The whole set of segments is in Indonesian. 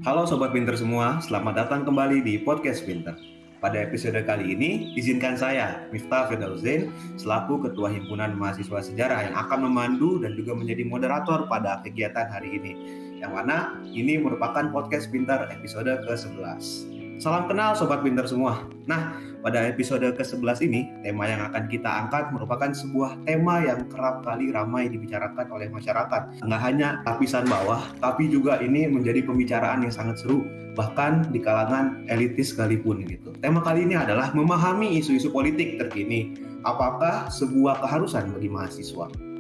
Halo Sobat Pinter semua, selamat datang kembali di Podcast Pinter. Pada episode kali ini, izinkan saya, Miftah Firdausain, selaku Ketua Himpunan Mahasiswa Sejarah yang akan memandu dan juga menjadi moderator pada kegiatan hari ini. Yang mana ini merupakan Podcast Pinter episode ke-11. Salam kenal Sobat Pinter semua. Nah, pada episode ke-11 ini, tema yang akan kita angkat merupakan sebuah tema yang kerap kali ramai dibicarakan oleh masyarakat. Nggak hanya lapisan bawah, tapi juga ini menjadi pembicaraan yang sangat seru, bahkan di kalangan elitis sekalipun gitu. Tema kali ini adalah memahami isu-isu politik terkini. Apakah sebuah keharusan bagi mahasiswa?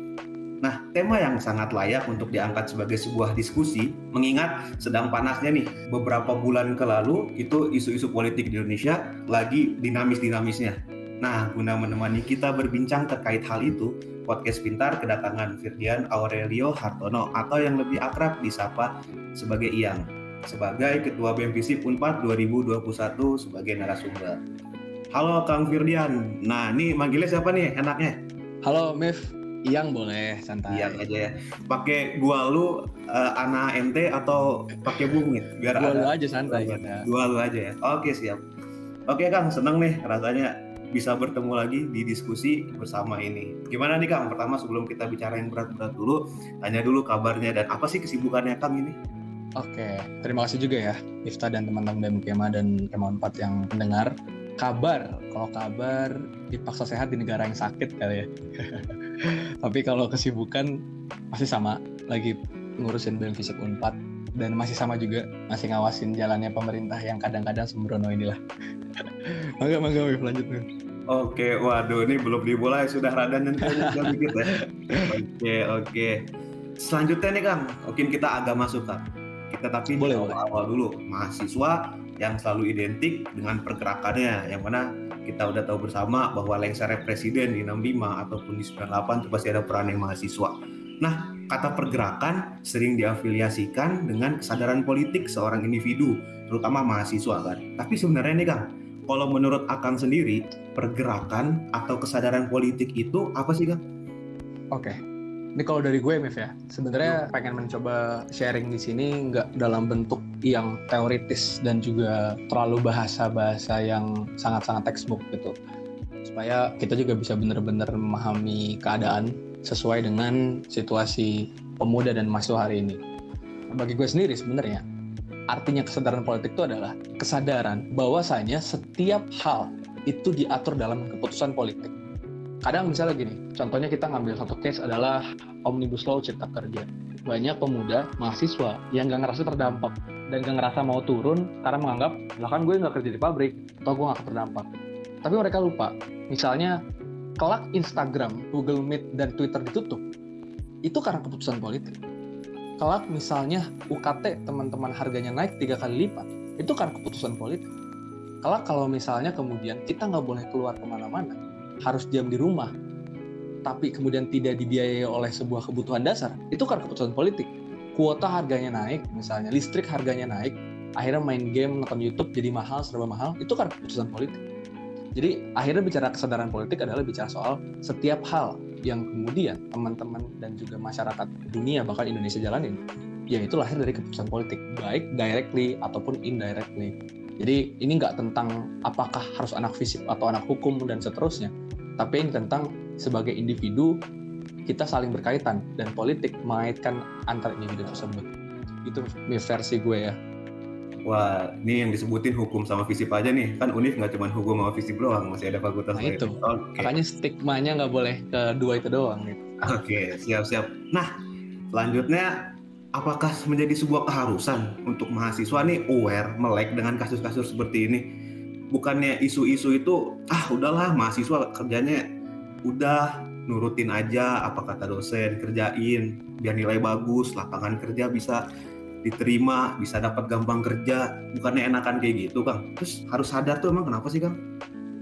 Nah, tema yang sangat layak untuk diangkat sebagai sebuah diskusi, mengingat sedang panasnya nih, beberapa bulan ke lalu itu isu-isu politik di Indonesia lagi dinamis-dinamisnya. Nah, guna menemani kita berbincang terkait hal itu, Podcast Pintar kedatangan Firdian Aurelio Hartono atau yang lebih akrab disapa sebagai Iyang, sebagai Ketua BEM-FISIP Unpad 2021 sebagai narasumber. Halo Kang Firdian, nah ini manggilnya siapa nih enaknya? Halo Mif, Iyang boleh, santai. Iyang aja ya. Pakai gua lu, Ana ente atau pakai bungit biar Gua ada. lu aja santai kita. Gua lu aja ya. Oke, siap. Oke Kang, seneng nih rasanya bisa bertemu lagi di diskusi bersama ini. Gimana nih Kang? Pertama sebelum kita bicara yang berat-berat dulu, tanya dulu kabarnya dan apa sih kesibukannya Kang ini? Oke, terima kasih juga ya Miftah dan teman-teman BEM Kema dan Kema 4 yang mendengar. Kalau kabar dipaksa sehat di negara yang sakit kali ya. Tapi kalau kesibukan masih sama, lagi ngurusin BEM-FISIP Unpad dan masih sama juga, masih ngawasin jalannya pemerintah yang kadang-kadang sembrono inilah. Mangga Mif, lanjut Mif. Oke, waduh ini belum dimulai sudah rada nyentuh dikit ya. Oke. Selanjutnya nih Kang, mungkin kita agak masuk Kang. Kita tapi boleh. awal dulu, mahasiswa yang selalu identik dengan pergerakannya, yang mana kita udah tahu bersama bahwa lengsernya presiden di 65 ataupun di 98 itu pasti ada peran yang mahasiswa. Nah, kata pergerakan sering diafiliasikan dengan kesadaran politik seorang individu, terutama mahasiswa kan. Tapi sebenarnya nih Kang, kalau menurut Akang sendiri, pergerakan atau kesadaran politik itu apa sih Kang? Oke. Ini kalau dari gue, Mif ya, sebenarnya pengen mencoba sharing di sini nggak dalam bentuk yang teoritis dan juga terlalu bahasa-bahasa yang sangat-sangat textbook gitu. Supaya kita juga bisa benar-benar memahami keadaan sesuai dengan situasi pemuda dan mahasiswa hari ini. Bagi gue sendiri sebenarnya, artinya kesadaran politik itu adalah kesadaran bahwasanya setiap hal itu diatur dalam keputusan politik. Kadang misalnya gini, contohnya kita ngambil satu case adalah Omnibus Law Cipta Kerja. Banyak pemuda, mahasiswa yang gak ngerasa terdampak dan gak ngerasa mau turun karena menganggap, lah kan gue gak kerja di pabrik, atau gue gak terdampak. Tapi mereka lupa, misalnya kelak Instagram, Google Meet, dan Twitter ditutup, itu karena keputusan politik. Kelak misalnya UKT teman-teman harganya naik 3 kali lipat, itu karena keputusan politik. Kelak kalau misalnya kemudian kita gak boleh keluar kemana-mana, harus diam di rumah, tapi kemudian tidak dibiayai oleh sebuah kebutuhan dasar, itu karena keputusan politik. Kuota harganya naik, misalnya listrik harganya naik, akhirnya main game, nonton YouTube jadi mahal, serba mahal, itu karena keputusan politik. Jadi akhirnya bicara kesadaran politik adalah bicara soal setiap hal yang kemudian teman-teman dan juga masyarakat dunia, bahkan Indonesia jalanin, yaitu lahir dari keputusan politik, baik directly ataupun indirectly. Jadi ini nggak tentang apakah harus anak FISIP atau anak hukum dan seterusnya, tapi ini tentang sebagai individu kita saling berkaitan dan politik mengaitkan antar individu tersebut. Itu versi gue ya. Wah, ini yang disebutin hukum sama FISIP aja nih. Kan UNIF nggak cuma hukum sama FISIP doang, masih ada fakultas lain. Itu. Makanya stigmanya nggak boleh kedua itu doang. Gitu. Oke, siap-siap. Nah, selanjutnya apakah menjadi sebuah keharusan untuk mahasiswa nih aware, melek dengan kasus-kasus seperti ini? Bukannya isu-isu itu, udahlah mahasiswa kerjanya udah nurutin aja apa kata dosen, kerjain, biar nilai bagus, lapangan kerja bisa diterima, bisa dapat gampang kerja. Bukannya enakan kayak gitu, Kang? Terus harus sadar tuh emang kenapa sih, Kang?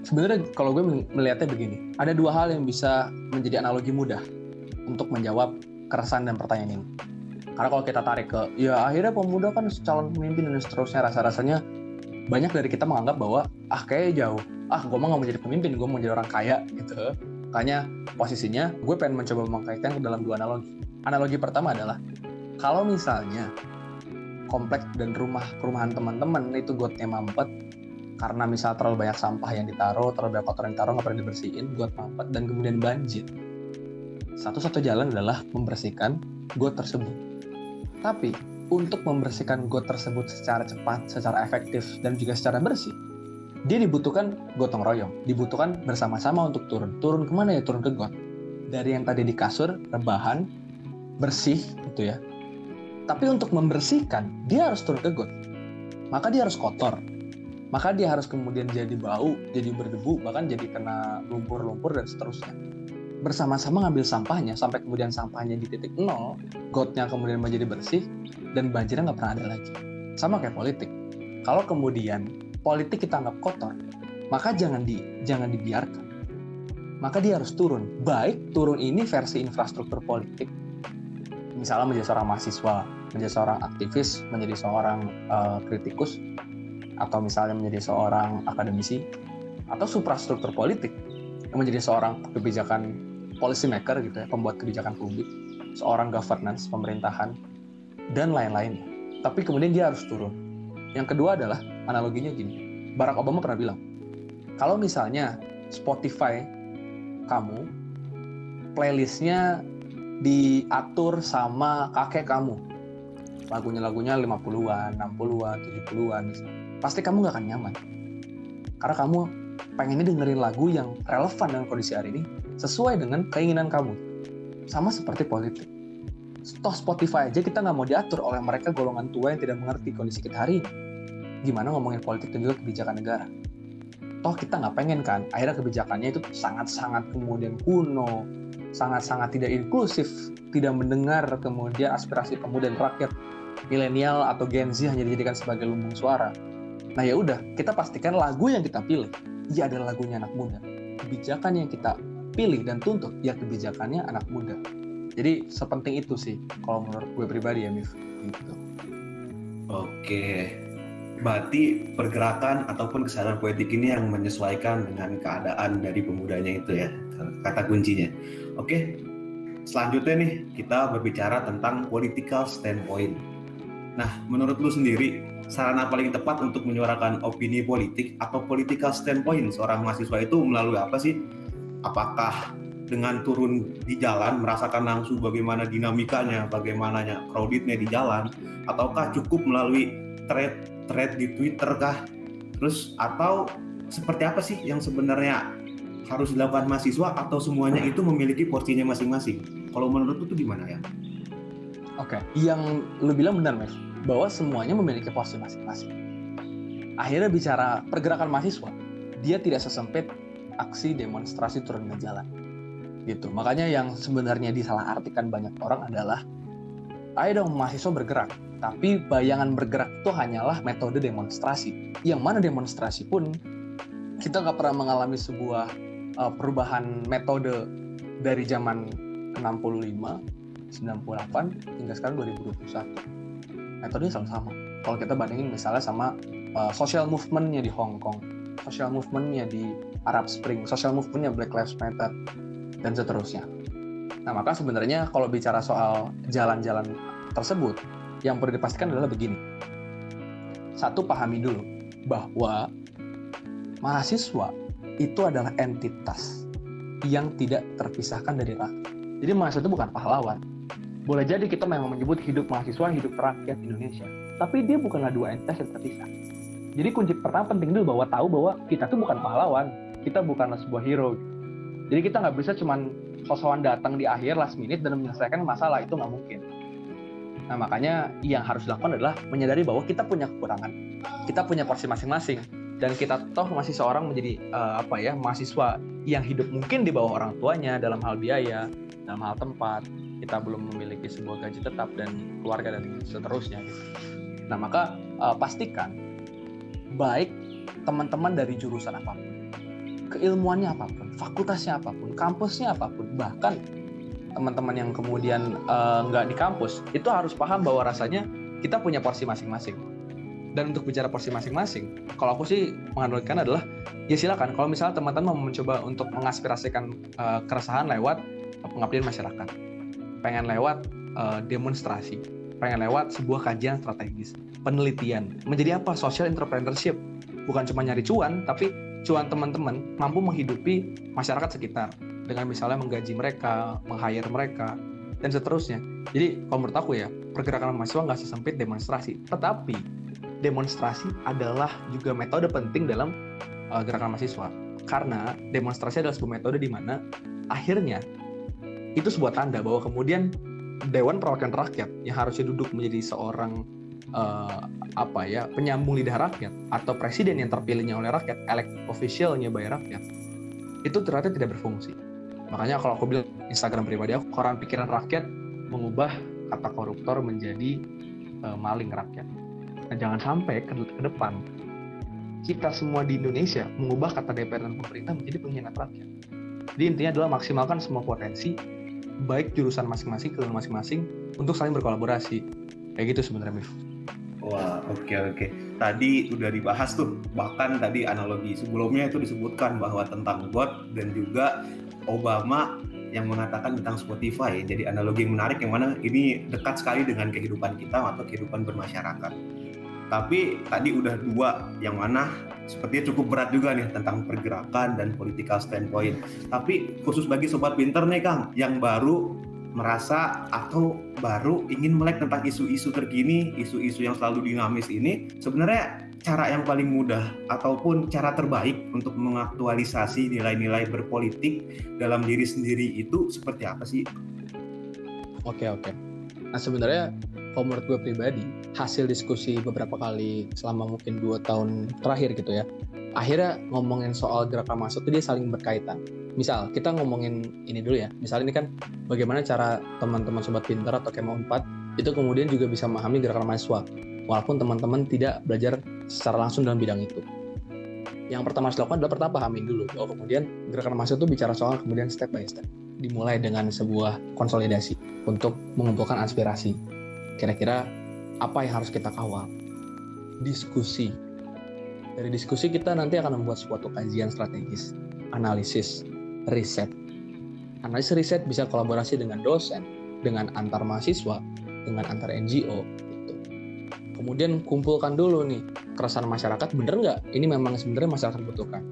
Sebenarnya kalau gue melihatnya begini, ada dua hal yang bisa menjadi analogi mudah untuk menjawab keresahan dan pertanyaan ini. Karena kalau kita tarik ke, ya akhirnya pemuda kan calon pemimpin dan seterusnya, rasa-rasanya banyak dari kita menganggap bahwa, kayaknya jauh. Gue mah gak mau jadi pemimpin, gue mau jadi orang kaya, gitu. Makanya posisinya, gue pengen mencoba mengkaitkan ke dalam dua analogi. Analogi pertama adalah, kalau misalnya komplek dan perumahan teman-teman itu gotnya mampet karena misal terlalu banyak sampah yang ditaruh, terlalu banyak kotoran yang ditaruh nggak pernah dibersihin, got mampet dan kemudian banjir. Satu-satu jalan adalah membersihkan got tersebut. Tapi untuk membersihkan got tersebut secara cepat, secara efektif dan juga secara bersih, dia dibutuhkan gotong royong, dibutuhkan bersama-sama untuk turun. Turun kemana ya? Turun ke got. Dari yang tadi di kasur, rebahan, bersih gitu ya. Tapi untuk membersihkan, dia harus turun ke got. Maka dia harus kotor. Maka dia harus kemudian jadi bau, jadi berdebu, bahkan jadi kena lumpur-lumpur dan seterusnya. Bersama-sama ngambil sampahnya, sampai kemudian sampahnya di titik nol, gotnya kemudian menjadi bersih, dan banjirnya nggak pernah ada lagi. Sama kayak politik. Kalau kemudian politik kita anggap kotor, maka jangan dibiarkan. Maka dia harus turun. Baik turun ini versi infrastruktur politik, misalnya menjadi seorang mahasiswa, menjadi seorang aktivis, menjadi seorang kritikus, atau misalnya menjadi seorang akademisi, atau suprastruktur politik, yang menjadi seorang kebijakan policy maker gitu ya, pembuat kebijakan publik, seorang governance, pemerintahan, dan lain-lainnya. Tapi kemudian dia harus turun. Yang kedua adalah analoginya gini. Barack Obama pernah bilang, kalau misalnya Spotify kamu, playlistnya diatur sama kakek kamu, lagunya 50-an, 60-an, 70-an, pasti kamu nggak akan nyaman. Karena kamu pengennya dengerin lagu yang relevan dengan kondisi hari ini, sesuai dengan keinginan kamu. Sama seperti politik. Toh Spotify aja kita nggak mau diatur oleh mereka golongan tua yang tidak mengerti kondisi kita hari ini. Gimana ngomongin politik dan juga kebijakan negara? Toh kita nggak pengen kan, akhirnya kebijakannya itu sangat-sangat kemudian kuno, sangat-sangat tidak inklusif, tidak mendengar kemudian aspirasi pemuda dan rakyat, milenial atau Gen Z hanya dijadikan sebagai lumbung suara. Nah ya udah, kita pastikan lagu yang kita pilih, ya adalah lagunya anak muda. Kebijakan yang kita pilih dan tuntut, ya kebijakannya anak muda. Jadi sepenting itu sih, kalau menurut gue pribadi ya, Mif. Gitu. Oke, berarti pergerakan ataupun kesadaran politik ini yang menyesuaikan dengan keadaan dari pemudanya itu ya, kata kuncinya. Oke, selanjutnya nih kita berbicara tentang political standpoint. Nah, menurut lu sendiri, sarana paling tepat untuk menyuarakan opini politik atau political standpoint seorang mahasiswa itu melalui apa sih? Apakah dengan turun di jalan, merasakan langsung bagaimana dinamikanya, bagaimana crowdednya di jalan, ataukah cukup melalui thread di Twitter kah? Terus atau seperti apa sih yang sebenarnya harus dilakukan mahasiswa atau semuanya itu memiliki porsinya masing-masing? Kalau menurut lu itu gimana ya? Oke, yang lu bilang benar, Mas, bahwa semuanya memiliki porsi masing-masing. Akhirnya bicara pergerakan mahasiswa, dia tidak sesempit aksi demonstrasi turun ke jalan. Gitu. Makanya yang sebenarnya disalahartikan banyak orang adalah, ayo dong mahasiswa bergerak, tapi bayangan bergerak itu hanyalah metode demonstrasi. Yang mana demonstrasi pun kita nggak pernah mengalami sebuah perubahan metode dari zaman 65, 98 hingga sekarang 2021. Metodenya sama-sama. Kalau kita bandingin misalnya sama social movement-nya di Hong Kong, social movement-nya di Arab Spring, social movement-nya Black Lives Matter, dan seterusnya. Nah, maka sebenarnya kalau bicara soal jalan-jalan tersebut, yang perlu dipastikan adalah begini. Satu, pahami dulu bahwa mahasiswa itu adalah entitas yang tidak terpisahkan dari rakyat. Jadi mahasiswa itu bukan pahlawan. Boleh jadi kita memang menyebut hidup mahasiswa, hidup rakyat Indonesia. Tapi dia bukanlah dua entitas yang terpisah. Jadi kunci pertama penting dulu bahwa tahu bahwa kita tuh bukan pahlawan. Kita bukanlah sebuah hero. Jadi kita nggak bisa cuman sosokan datang di akhir last minute dan menyelesaikan masalah, itu nggak mungkin. Nah makanya yang harus dilakukan adalah menyadari bahwa kita punya kekurangan, kita punya porsi masing-masing, dan kita toh masih seorang menjadi mahasiswa yang hidup mungkin di bawah orang tuanya dalam hal biaya, dalam hal tempat, kita belum memiliki sebuah gaji tetap dan keluarga dan seterusnya. Gitu. Nah maka pastikan baik teman-teman dari jurusan apapun, keilmuannya apapun, fakultasnya apapun, kampusnya apapun, bahkan teman-teman yang kemudian nggak di kampus, itu harus paham bahwa rasanya kita punya porsi masing-masing. Dan untuk bicara porsi masing-masing, kalau aku sih menganalogkan adalah, ya silakan. Kalau misalnya teman-teman mau mencoba untuk mengaspirasikan keresahan lewat pengabdian masyarakat, pengen lewat demonstrasi, pengen lewat sebuah kajian strategis, penelitian. Menjadi apa? Social entrepreneurship. Bukan cuma nyari cuan, tapi cuan teman-teman mampu menghidupi masyarakat sekitar dengan misalnya menggaji mereka, meng-hire mereka, dan seterusnya. Jadi kalau menurut aku ya, pergerakan mahasiswa nggak sesempit demonstrasi, tetapi demonstrasi adalah juga metode penting dalam gerakan mahasiswa. Karena demonstrasi adalah sebuah metode di mana akhirnya itu sebuah tanda bahwa kemudian Dewan Perwakilan Rakyat yang harusnya duduk menjadi seorang penyambung lidah rakyat atau presiden yang terpilihnya oleh rakyat, elect officialnya by rakyat, itu ternyata tidak berfungsi. Makanya kalau aku bilang Instagram pribadi aku, koran pikiran rakyat mengubah kata koruptor menjadi maling rakyat. Nah, jangan sampai ke depan kita semua di Indonesia mengubah kata DPR dan pemerintah menjadi pengkhianat rakyat. Jadi intinya adalah maksimalkan semua potensi, baik jurusan masing-masing ke masing-masing untuk saling berkolaborasi. Kayak gitu sebenarnya, Mif. Wah, oke. Tadi udah dibahas tuh, bahkan tadi analogi sebelumnya itu disebutkan bahwa tentang bot dan juga Obama yang mengatakan tentang Spotify. Jadi analogi yang menarik yang mana ini dekat sekali dengan kehidupan kita atau kehidupan bermasyarakat. Tapi tadi udah dua yang mana sepertinya cukup berat juga nih tentang pergerakan dan political standpoint. Tapi khusus bagi Sobat Pinter nih Kang, yang baru merasa atau baru ingin melek tentang isu-isu terkini, isu-isu yang selalu dinamis ini, sebenarnya cara yang paling mudah ataupun cara terbaik untuk mengaktualisasi nilai-nilai berpolitik dalam diri sendiri itu seperti apa sih? Oke. Nah sebenarnya kalau menurut gue pribadi, hasil diskusi beberapa kali selama mungkin 2 tahun terakhir gitu ya, akhirnya ngomongin soal gerakan mahasiswa itu dia saling berkaitan. Misal kita ngomongin ini dulu ya, misal ini kan bagaimana cara teman-teman Sobat Pinter atau Kema 4 itu kemudian juga bisa memahami gerakan mahasiswa walaupun teman-teman tidak belajar secara langsung dalam bidang itu. Yang pertama harus dilakukan adalah pertama pahamin dulu bahwa kemudian gerakan mahasiswa itu bicara soal kemudian step by step, dimulai dengan sebuah konsolidasi untuk mengumpulkan aspirasi. Kira-kira apa yang harus kita kawal? Diskusi. Dari diskusi kita nanti akan membuat suatu kajian strategis, analisis, riset. Analisis riset bisa kolaborasi dengan dosen, dengan antar mahasiswa, dengan antar NGO. Gitu. Kemudian kumpulkan dulu nih keresahan masyarakat, bener nggak? Ini memang sebenarnya masyarakat butuhkan.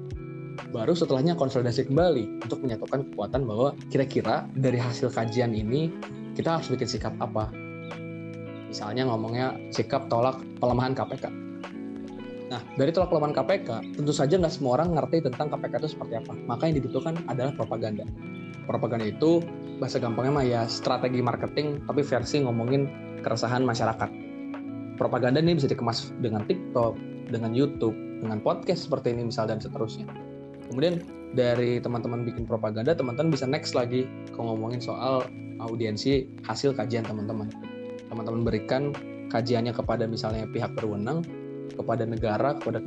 Baru setelahnya konsolidasi kembali untuk menyatukan kekuatan bahwa kira-kira dari hasil kajian ini kita harus bikin sikap apa. Misalnya ngomongnya sikap tolak pelemahan KPK. Nah, dari tolak pelemahan KPK, tentu saja nggak semua orang ngerti tentang KPK itu seperti apa. Maka yang dibutuhkan adalah propaganda. Propaganda itu, bahasa gampangnya mah ya strategi marketing, tapi versi ngomongin keresahan masyarakat. Propaganda ini bisa dikemas dengan TikTok, dengan YouTube, dengan podcast seperti ini misal, dan seterusnya. Kemudian dari teman-teman bikin propaganda, teman-teman bisa next lagi ke ngomongin soal audiensi hasil kajian teman-teman. Teman-teman berikan kajiannya kepada misalnya pihak berwenang, kepada negara, kepada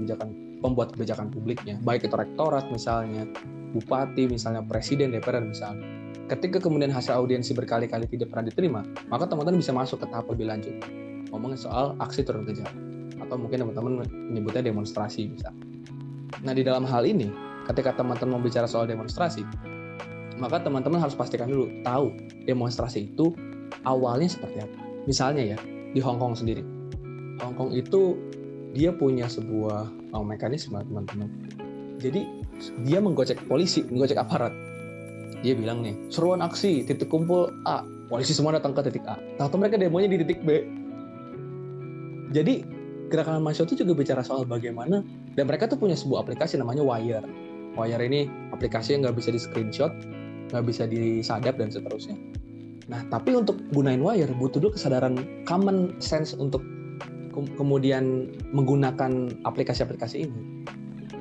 pembuat kebijakan publiknya, baik itu rektorat misalnya, bupati misalnya, presiden, DPR misalnya. Ketika kemudian hasil audiensi berkali-kali tidak pernah diterima, maka teman-teman bisa masuk ke tahap lebih lanjut, ngomongin soal aksi turun ke jalan, atau mungkin teman-teman menyebutnya demonstrasi misalnya. Nah di dalam hal ini, ketika teman-teman mau bicara soal demonstrasi, maka teman-teman harus pastikan dulu tahu demonstrasi itu awalnya seperti apa. Misalnya ya, di Hong Kong sendiri. Hong Kong itu dia punya sebuah mekanisme, teman-teman. Jadi, dia menggocek polisi, menggocek aparat. Dia bilang nih, seruan aksi, titik kumpul A. Polisi semua datang ke titik A. Tahu mereka demonya di titik B. Jadi, gerakan mahasiswa itu juga bicara soal bagaimana, dan mereka tuh punya sebuah aplikasi namanya Wire. Wire ini aplikasi yang nggak bisa di-screenshot, nggak bisa disadap, dan seterusnya. Nah, tapi untuk gunain Wire butuh dulu kesadaran common sense untuk kemudian menggunakan aplikasi-aplikasi ini.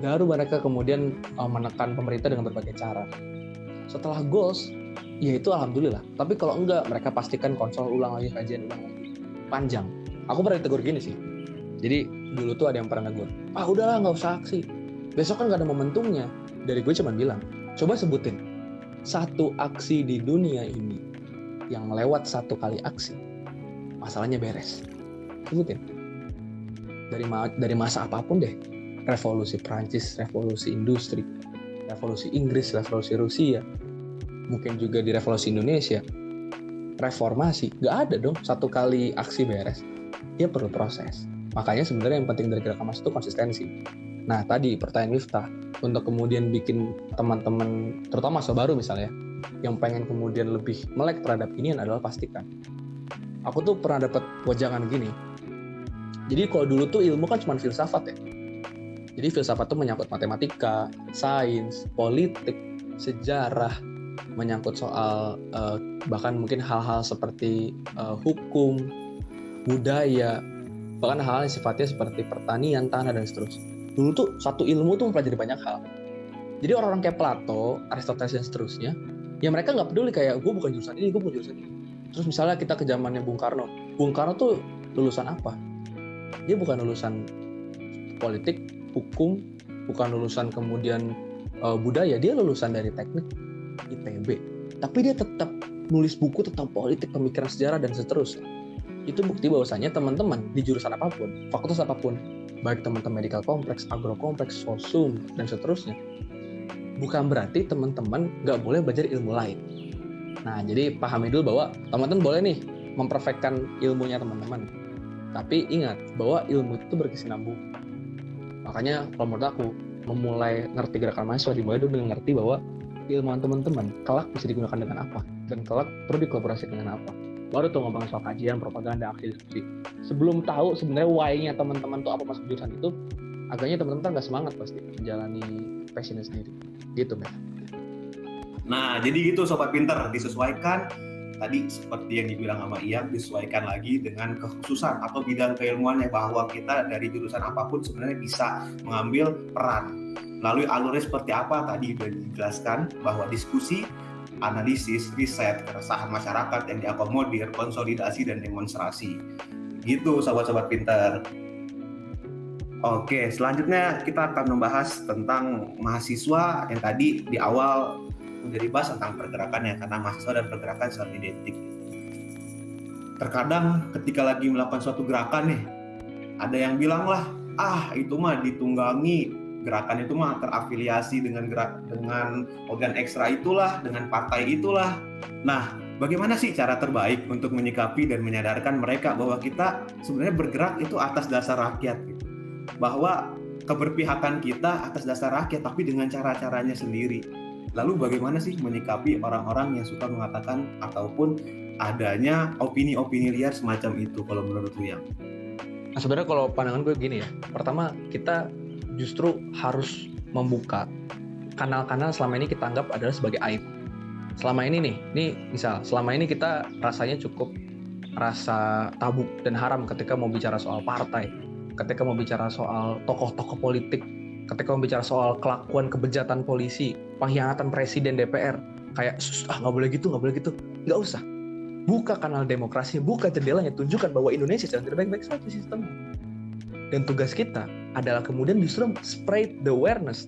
Baru mereka kemudian menekan pemerintah dengan berbagai cara. Setelah goals, ya itu alhamdulillah. Tapi kalau enggak, mereka pastikan konsol ulang lagi, kajian ulang lagi. Panjang. Aku pernah ditegur gini sih. Jadi dulu tuh ada yang pernah negur, udahlah nggak usah aksi. Besok kan nggak ada momentumnya. Dari gue cuma bilang, coba sebutin satu aksi di dunia ini yang lewat satu kali aksi, masalahnya beres. Sebutin. Dari masa apapun deh. Revolusi Prancis, revolusi industri, revolusi Inggris, revolusi Rusia, mungkin juga di revolusi Indonesia. reformasi, nggak ada dong satu kali aksi beres. Dia perlu proses. Makanya sebenarnya yang penting dari gerakan mahasiswa itu konsistensi. Nah tadi pertanyaan Miftah, untuk kemudian bikin teman-teman, terutama mahasiswa baru misalnya, yang pengen kemudian lebih melek terhadap ini adalah pastikan. Aku tuh pernah dapat wejangan gini. Jadi kalau dulu tuh ilmu kan cuma filsafat ya. Jadi filsafat tuh menyangkut matematika, sains, politik, sejarah, menyangkut soal bahkan mungkin hal-hal seperti hukum, budaya, bahkan hal-hal yang sifatnya seperti pertanian, tanah, dan seterusnya. Dulu tuh satu ilmu tuh mempelajari banyak hal. Jadi orang-orang kayak Plato, Aristoteles, dan seterusnya, ya mereka nggak peduli kayak gue bukan jurusan ini, gue bukan jurusan ini. Terus misalnya kita ke zamannya Bung Karno. Bung Karno tuh lulusan apa? Dia bukan lulusan politik, hukum, bukan lulusan kemudian budaya. Dia lulusan dari teknik ITB. Tapi dia tetap nulis buku tentang politik, pemikiran sejarah, dan seterusnya. Itu bukti bahwasanya teman-teman di jurusan apapun, fakultas apapun, baik teman-teman medical kompleks, agro kompleks, sosum, dan seterusnya, bukan berarti teman-teman nggak boleh belajar ilmu lain. Nah, jadi pahami dulu bahwa teman-teman boleh nih memperfekkan ilmunya teman-teman. Tapi ingat bahwa ilmu itu berkesinambungan. Makanya kalau menurut aku, memulai ngerti gerakan mahasiswa dimulai dulu dengan ngerti bahwa ilmuwan teman-teman kelak bisa digunakan dengan apa, dan kelak perlu dikolaborasikan dengan apa. Baru tuh ngomongin soal kajian, propaganda, aksi diskusi. Sebelum tahu sebenarnya why-nya teman-teman tuh apa masuk jurusan itu, agaknya teman-teman nggak semangat pasti menjalani passionnya sendiri. Gitu, Mas. Nah, jadi gitu Sobat Pinter, disesuaikan tadi seperti yang dibilang sama Iyam, disesuaikan lagi dengan kekhususan atau bidang keilmuannya, bahwa kita dari jurusan apapun sebenarnya bisa mengambil peran. Melalui alurnya seperti apa tadi sudah dijelaskan, bahwa diskusi, analisis, riset, keresahan masyarakat yang diakomodir, konsolidasi, dan demonstrasi. Gitu Sobat-Sobat Pinter. Oke, selanjutnya kita akan membahas tentang mahasiswa yang tadi di awal udah dibahas tentang pergerakannya, karena mahasiswa dan pergerakan sangat identik. Terkadang ketika lagi melakukan suatu gerakan nih, ada yang bilang lah, itu mah ditunggangi, gerakan itu mah terafiliasi dengan organ ekstra itulah, dengan partai itulah. Nah, bagaimana sih cara terbaik untuk menyikapi dan menyadarkan mereka bahwa kita sebenarnya bergerak itu atas dasar rakyat gitu. Bahwa keberpihakan kita atas dasar rakyat, tapi dengan cara-caranya sendiri. Lalu bagaimana sih menyikapi orang-orang yang suka mengatakan ataupun adanya opini-opini liar semacam itu kalau menurut lu, Yang? Nah, sebenarnya kalau pandangan gue gini ya. Pertama, kita justru harus membuka kanal-kanal selama ini kita anggap adalah sebagai aib. Selama ini selama ini kita rasanya cukup rasa tabu dan haram ketika mau bicara soal partai, ketika mau bicara soal tokoh-tokoh politik, ketika mau bicara soal kelakuan kebejatan polisi, pengkhianatan presiden, DPR, kayak nggak boleh gitu, nggak usah. Buka kanal demokrasi, buka jendelanya, tunjukkan bahwa Indonesia sedang tidak baik-baik saja sistemnya. Dan tugas kita adalah kemudian justru spread the awareness.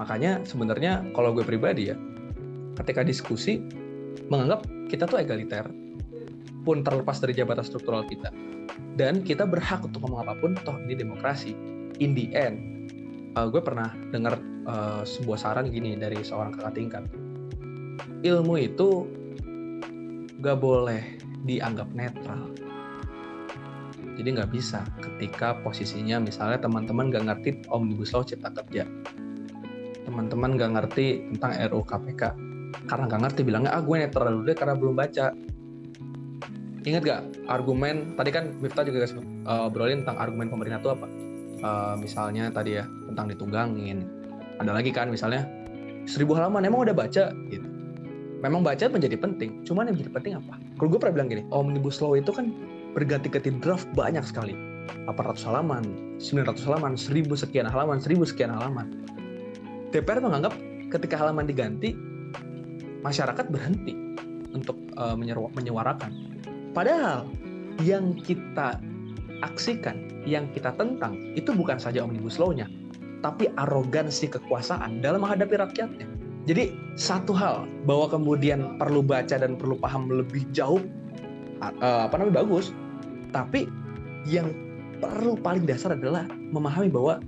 Makanya sebenarnya kalau gue pribadi ya, ketika diskusi menganggap kita tuh egaliter, pun terlepas dari jabatan struktural kita, dan kita berhak untuk ngomong apapun, toh ini demokrasi. In the end, gue pernah dengar sebuah saran gini dari seorang kakak tingkat. Ilmu itu gak boleh dianggap netral. Jadi nggak bisa ketika posisinya misalnya teman-teman nggak ngerti Omnibus Law Cipta Kerja, teman-teman nggak ngerti tentang RUU KPK, karena nggak ngerti bilangnya gue netral dulu deh karena belum baca. Ingat gak argumen tadi kan Miftah juga obrolin tentang argumen pemerintah itu apa? Misalnya tadi ya tentang ditunggangin. Ada lagi kan misalnya 1000 halaman emang udah baca gitu. Memang baca menjadi penting, cuman yang menjadi penting apa? Kalau gue pernah bilang gini, Omnibus Law itu kan berganti-ganti draft banyak sekali. 800 halaman, 900 halaman, 1000 sekian halaman, 1000 sekian halaman. DPR menganggap ketika halaman diganti, masyarakat berhenti untuk menyuarakan. Padahal yang kita aksikan, yang kita tentang, itu bukan saja Omnibus Law-nya, tapi arogansi kekuasaan dalam menghadapi rakyatnya. Jadi satu hal, bahwa kemudian perlu baca dan perlu paham lebih jauh, bagus. Tapi yang perlu paling dasar adalah memahami bahwa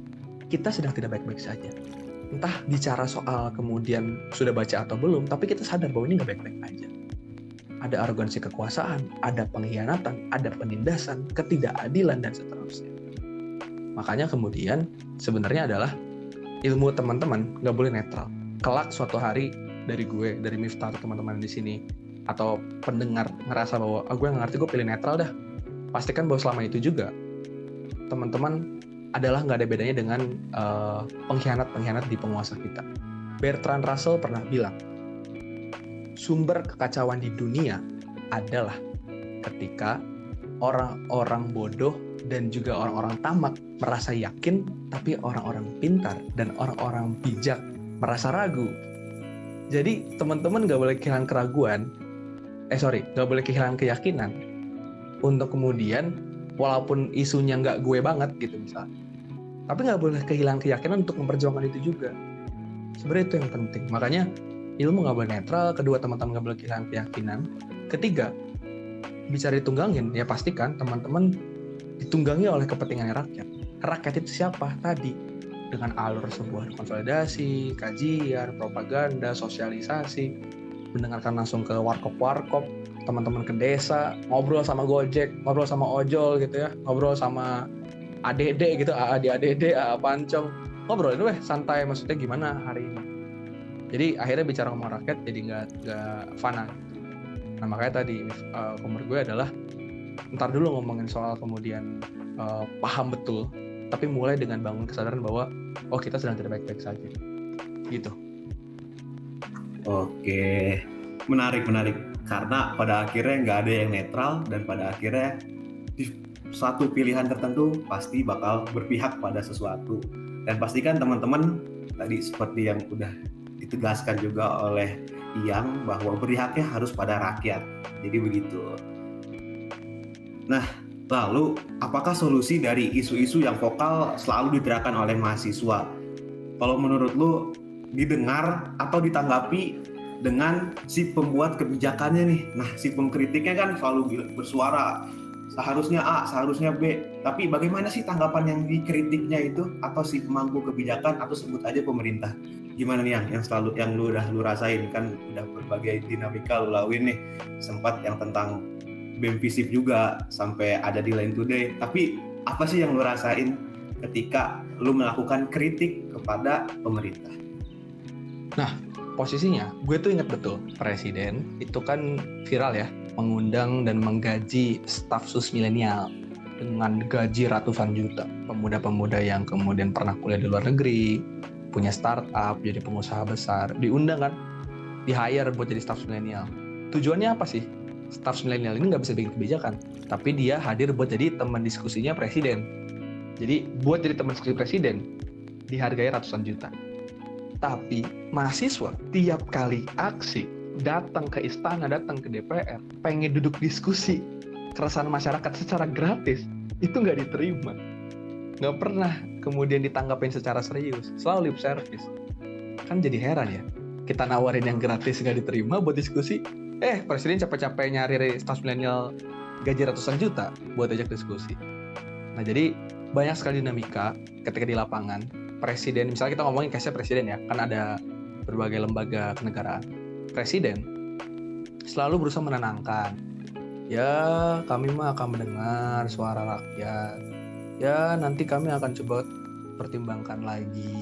kita sedang tidak baik-baik saja. Entah bicara soal kemudian sudah baca atau belum, tapi kita sadar bahwa ini nggak baik-baik aja. ada arogansi kekuasaan, ada pengkhianatan, ada penindasan, ketidakadilan, dan seterusnya. Makanya kemudian sebenarnya adalah ilmu teman-teman nggak boleh netral. Kelak suatu hari dari gue, dari Miftah atau teman-teman di sini, atau pendengar ngerasa bahwa gue nggak ngerti, gue pilih netral dah. Pastikan bahwa selama itu juga teman-teman adalah nggak ada bedanya dengan pengkhianat-pengkhianat di penguasa kita. Bertrand Russell pernah bilang, sumber kekacauan di dunia adalah ketika orang-orang bodoh dan juga orang-orang tamak merasa yakin, tapi orang-orang pintar dan orang-orang bijak merasa ragu. Jadi teman-teman nggak boleh kehilangan keraguan, nggak boleh kehilangan keyakinan untuk kemudian walaupun isunya nggak gue banget gitu misalnya, tapi nggak boleh kehilangan keyakinan untuk memperjuangkan itu juga. Sebenarnya itu yang penting. Makanya ilmu nggak boleh netral. Kedua, teman-teman nggak boleh kehilangan keyakinan. Ketiga, bicara ditunggangin, ya pastikan teman-teman ditunggangi oleh kepentingan rakyat. Rakyat itu siapa? Tadi dengan alur sebuah konsolidasi, kajian, propaganda, sosialisasi, mendengarkan langsung ke warkop-warkop, teman-teman ke desa, ngobrol sama Gojek, ngobrol sama ojol gitu ya, ngobrol sama ADD gitu, ADD, Pancong, ngobrol itu santai, maksudnya gimana hari ini. Jadi akhirnya bicara ngomong rakyat jadi nggak fana. Nah makanya tadi komentar gue adalah ntar dulu ngomongin soal kemudian paham betul, tapi mulai dengan bangun kesadaran bahwa kita sedang tidak baik-baik saja gitu. Oke, menarik. Karena pada akhirnya nggak ada yang netral, dan pada akhirnya di satu pilihan tertentu pasti bakal berpihak pada sesuatu. Dan pastikan teman-teman tadi seperti yang udah ditegaskan juga oleh Iyang bahwa berpihaknya harus pada rakyat. Jadi begitu. Nah, lalu apakah solusi dari isu-isu yang vokal selalu diteriakkan oleh mahasiswa? Kalau menurut lu didengar atau ditanggapi dengan si pembuat kebijakannya nih? Nah, si pengkritiknya kan selalu bersuara seharusnya A, seharusnya B. Tapi bagaimana sih tanggapan yang dikritiknya itu, atau si pemangku kebijakan, atau sebut aja pemerintah? Gimana nih yang lu rasain, kan udah berbagai dinamika lu lalui nih, sempat yang tentang BEM Visip juga sampai ada di Line Today. Tapi apa sih yang lu rasain ketika lu melakukan kritik kepada pemerintah? Nah, posisinya gue tuh ingat betul presiden itu kan viral ya, mengundang dan menggaji staf sus milenial dengan gaji ratusan juta. Pemuda-pemuda yang kemudian pernah kuliah di luar negeri, punya startup, jadi pengusaha besar, diundang kan, di-hire buat jadi staf milenial. Tujuannya apa sih? Staf milenial ini nggak bisa bikin kebijakan, tapi dia hadir buat jadi teman diskusinya presiden. Jadi buat jadi teman diskusi presiden, dihargai ratusan juta. Tapi mahasiswa tiap kali aksi datang ke istana, datang ke DPR, pengen duduk diskusi keresahan masyarakat secara gratis, itu nggak diterima. Nggak pernah kemudian ditanggapin secara serius, selalu lip service. Kan jadi heran ya, kita nawarin yang gratis nggak diterima buat diskusi, presiden capek-capek nyari staf milenial gaji ratusan juta buat ajak diskusi. Nah jadi banyak sekali dinamika ketika di lapangan. Presiden, misalnya kita ngomongin case-nya presiden ya, kan ada berbagai lembaga kenegaraan. Presiden selalu berusaha menenangkan. Ya, kami mah akan mendengar suara rakyat. Ya, nanti kami akan coba pertimbangkan lagi.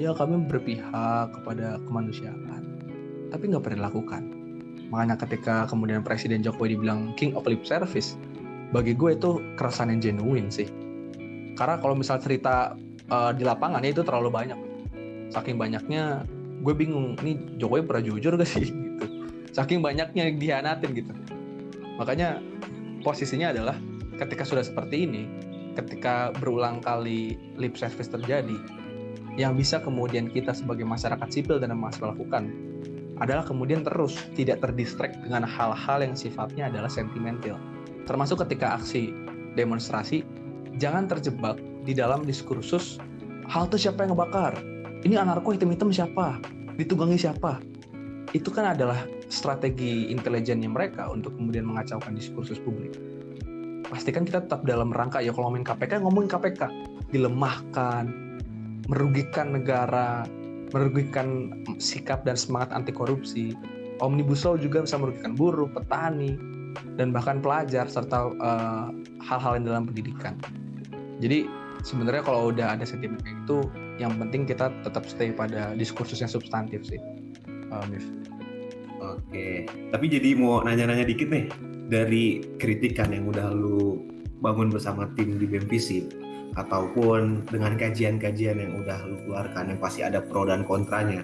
Ya, kami berpihak kepada kemanusiaan. Tapi nggak pernah dilakukan. Makanya ketika kemudian Presiden Jokowi dibilang King of Lip Service, bagi gue itu keresahan yang genuine sih. Karena kalau misal cerita di lapangannya itu terlalu banyak. Saking banyaknya gue bingung, nih Jokowi pernah jujur gak sih gitu. Saking banyaknya yang dihianatin gitu. Makanya posisinya adalah ketika sudah seperti ini, ketika berulang kali lip service terjadi, yang bisa kemudian kita sebagai masyarakat sipil dan mahasiswa lakukan adalah kemudian terus tidak terdistract dengan hal-hal yang sifatnya adalah sentimental. Termasuk ketika aksi demonstrasi, jangan terjebak di dalam diskursus halte siapa yang ngebakar, ini anarko hitam-hitam siapa, ditunggangi siapa. Itu kan adalah strategi intelijennya mereka untuk kemudian mengacaukan diskursus publik. Pastikan kita tetap dalam rangka, ya kalau ngomongin KPK, dilemahkan, merugikan negara, merugikan sikap dan semangat anti korupsi. Omnibus Law juga bisa merugikan buruh, petani, dan bahkan pelajar serta hal-hal yang dalam pendidikan. Jadi sebenarnya kalau udah ada sentimen kayak gitu, yang penting kita tetap stay pada diskursus yang substantif sih, Mif. Oke, tapi jadi mau nanya-nanya dikit nih, dari kritikan yang udah lu bangun bersama tim di BEM-Visip, ataupun dengan kajian-kajian yang udah lu keluarkan, yang pasti ada pro dan kontranya.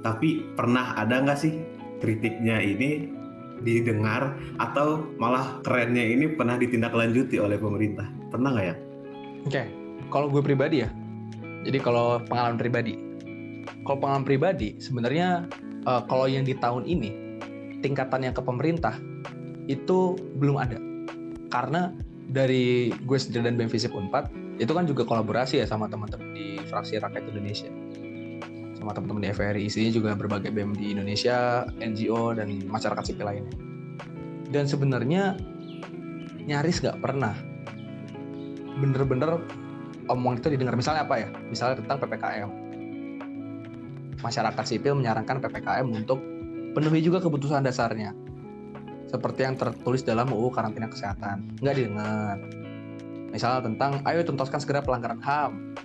Tapi pernah ada nggak sih kritiknya ini didengar, atau malah kerennya ini pernah ditindaklanjuti oleh pemerintah? Pernah nggak ya? Oke, kalau gue pribadi ya, jadi kalau pengalaman pribadi sebenarnya kalau yang di tahun ini tingkatannya ke pemerintah itu belum ada, karena dari gue sendiri dan BEM-Visip Unpad itu kan juga kolaborasi ya sama teman-teman di Fraksi Rakyat Indonesia, sama teman-teman di FRI, isinya juga berbagai BEM di Indonesia, NGO, dan masyarakat sipil lainnya. Dan sebenarnya nyaris nggak pernah bener-bener omong itu didengar. Misalnya apa ya? Misalnya tentang PPKM. Masyarakat sipil menyarankan PPKM untuk penuhi juga kebutuhan dasarnya, seperti yang tertulis dalam UU Karantina Kesehatan. Nggak didengar. Misalnya tentang, ayo tuntaskan segera pelanggaran HAM.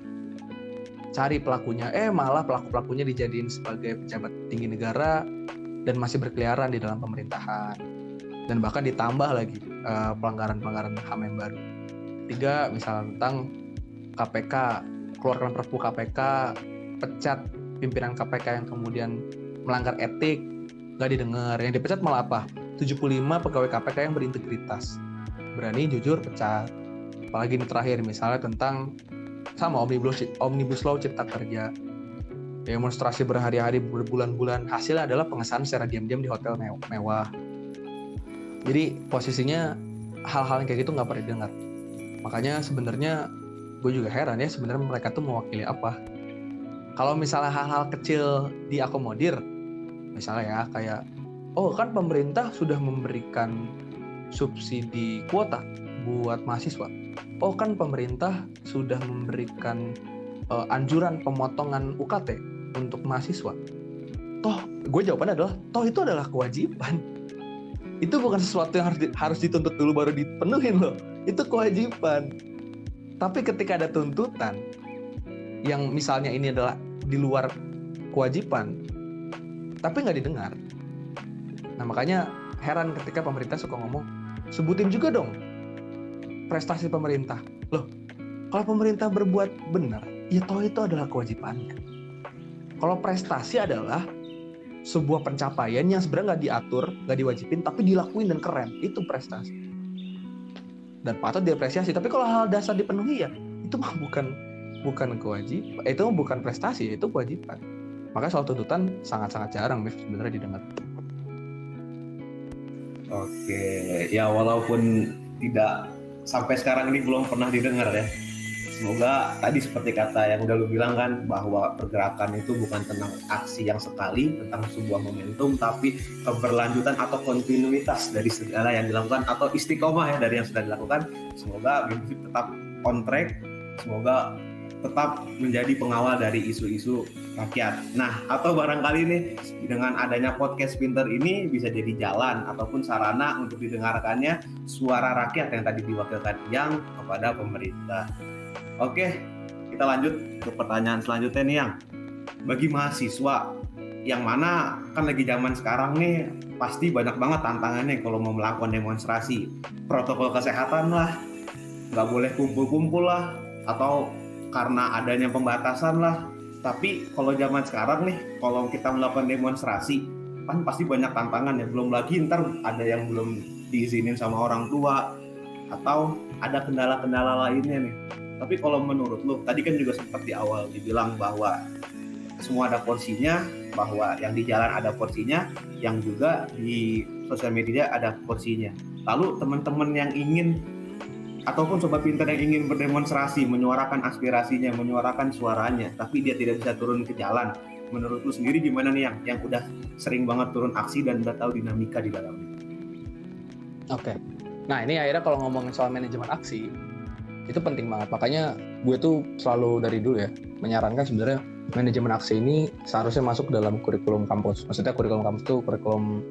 Cari pelakunya, malah pelaku-pelakunya dijadiin sebagai pejabat tinggi negara dan masih berkeliaran di dalam pemerintahan. Dan bahkan ditambah lagi pelanggaran-pelanggaran HAM yang baru. 3, misalnya tentang KPK, keluarkan Perpu KPK, pecat pimpinan KPK yang kemudian melanggar etik, nggak didengar. Yang dipecat malah apa? 75 pegawai KPK yang berintegritas, berani jujur pecat. Apalagi ini terakhir misalnya tentang sama Omnibus Law Cipta Kerja, demonstrasi berhari-hari berbulan-bulan, hasilnya adalah pengesahan secara diam-diam di hotel mewah. Jadi posisinya hal-hal yang kayak gitu nggak pernah didengar. Makanya sebenarnya gue juga heran ya, sebenarnya mereka tuh mewakili apa. Kalau misalnya hal-hal kecil diakomodir, misalnya ya kayak, kan pemerintah sudah memberikan subsidi kuota buat mahasiswa. Kan pemerintah sudah memberikan anjuran pemotongan UKT untuk mahasiswa. Toh, gue jawabannya adalah, toh itu adalah kewajiban. Itu bukan sesuatu yang harus dituntut dulu baru dipenuhin loh. Itu kewajiban. Tapi ketika ada tuntutan yang misalnya ini adalah di luar kewajiban, tapi nggak didengar. Nah makanya heran ketika pemerintah suka ngomong, sebutin juga dong prestasi pemerintah. Loh, kalau pemerintah berbuat benar, ya toh itu adalah kewajibannya. Kalau prestasi adalah sebuah pencapaian yang sebenarnya nggak diatur, nggak diwajibin, tapi dilakuin dan keren, itu prestasi. Dan patut diapresiasi. Tapi kalau hal dasar dipenuhi ya, itu mah bukan kewajiban, itu bukan prestasi, itu kewajiban. Maka soal tuntutan sangat-sangat jarang sebenarnya didengar. Oke, ya walaupun tidak sampai sekarang ini belum pernah didengar ya. Semoga tadi seperti kata yang udah lu bilang kan, bahwa pergerakan itu bukan tentang aksi yang sekali, tentang sebuah momentum, tapi keberlanjutan atau kontinuitas dari segala yang dilakukan, atau istiqomah ya dari yang sudah dilakukan. Semoga BEM-Visip tetap on track, semoga tetap menjadi pengawal dari isu-isu rakyat. Nah, atau barangkali nih dengan adanya podcast Pinter ini bisa jadi jalan ataupun sarana untuk didengarkannya suara rakyat yang tadi diwakilkan yang kepada pemerintah. Oke, kita lanjut ke pertanyaan selanjutnya nih, yang bagi mahasiswa yang mana kan lagi zaman sekarang nih pasti banyak banget tantangannya kalau mau melakukan demonstrasi. Protokol kesehatan lah, nggak boleh kumpul-kumpul lah, atau karena adanya pembatasan lah. Tapi kalau zaman sekarang nih, kalau kita melakukan demonstrasi kan pasti banyak tantangan ya. Belum lagi ntar ada yang belum diizinin sama orang tua, atau ada kendala-kendala lainnya nih. Tapi kalau menurut lu, tadi kan juga sempat di awal dibilang bahwa semua ada porsinya, bahwa yang di jalan ada porsinya, yang juga di sosial media ada porsinya. Lalu teman-teman yang ingin, ataupun Sobat Pinter yang ingin berdemonstrasi, menyuarakan aspirasinya, menyuarakan suaranya, tapi dia tidak bisa turun ke jalan, menurut lu sendiri gimana nih yang udah sering banget turun aksi dan udah tahu dinamika di dalamnya? Oke. Nah ini akhirnya kalau ngomongin soal manajemen aksi, itu penting banget. Makanya gue tuh selalu dari dulu ya menyarankan sebenarnya manajemen aksi ini seharusnya masuk dalam kurikulum kampus. Maksudnya kurikulum kampus itu kurikulum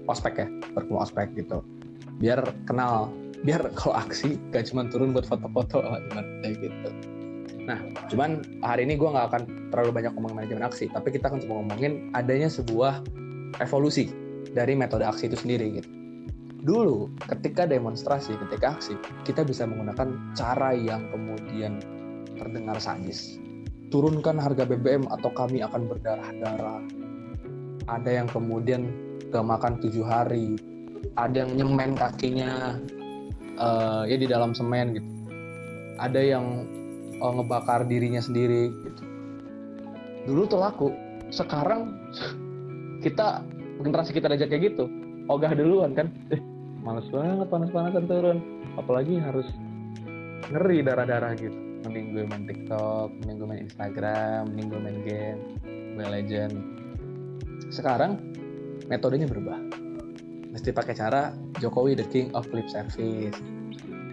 ospek ya, kurikulum ospek gitu. Biar kenal, biar kalau aksi gak cuma turun buat foto-foto kayak gitu. Nah, cuman hari ini gue gak akan terlalu banyak ngomongin manajemen aksi, tapi kita akan coba ngomongin adanya sebuah evolusi dari metode aksi itu sendiri gitu. Dulu, ketika demonstrasi, ketika aksi, kita bisa menggunakan cara yang kemudian terdengar sadis. Turunkan harga BBM atau kami akan berdarah-darah. Ada yang kemudian gak makan 7 hari. Ada yang nyemen kakinya ya di dalam semen gitu. Ada yang ngebakar dirinya sendiri gitu. Dulu tuh laku. Sekarang kita, generasi kita aja kayak gitu. Ogah duluan kan. Males banget panas-panasan turun. Apalagi harus ngeri darah-darah gitu. Mending gue main TikTok, mending gue main Instagram, mending gue main game, Mobile Legend. Sekarang metodenya berubah. Mesti pakai cara Jokowi the king of lip service.